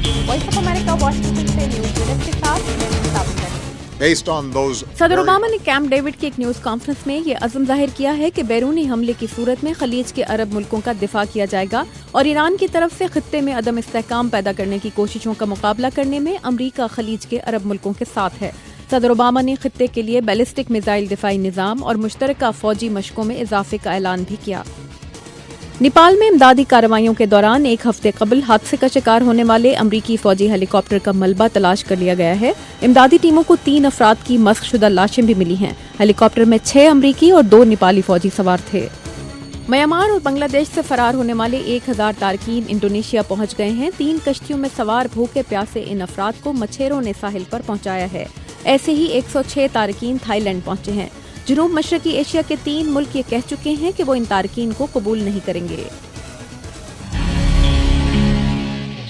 Voice of America Washington से news minute के साथ मैं मुसाफिर हूं। सदर ओबामा ने कैंप डेविड की एक न्यूज कॉन्फ्रेंस में ये अज़्म जाहिर किया है कि बैरूनी हमले की सूरत में खलीज के अरब मुल्कों का दिफा किया जाएगा और ईरान की तरफ से खित्ते में अदम इस्तेहकाम पैदा करने की कोशिशों का मुकाबला करने में अमरीका खलीज के अरब मुल्कों के साथ है। सदर ओबामा ने खित्ते के लिए बैलिस्टिक मिसाइल दिफाई निज़ाम और मुश्तरका फौजी मशकों में इजाफे का ऐलान भी किया। नेपाल में इमदादी कार्रवाइयों के दौरान एक हफ्ते कबल हादसे का शिकार होने वाले अमरीकी फौजी हेलीकॉप्टर का मलबा तलाश कर लिया गया है। इमदादी टीमों को 3 अफराद की मस्कशुदा लाशें भी मिली हैं। हेलीकॉप्टर में 6 अमरीकी और 2 नेपाली फौजी सवार थे। म्यांमार और बांग्लादेश से फरार होने वाले 1000 तारकीन इंडोनेशिया पहुंच गए हैं। 3 कश्तियों में सवार भूखे प्यासे इन अफराद को मछेरों ने साहिल पर पहुंचाया है। ऐसे ही 106 तारकीन थाईलैंड पहुंचे हैं। जनूब मशरकी एशिया के 3 मुल्क ये कह चुके हैं कि वो इन तारकीन को कबूल नहीं करेंगे।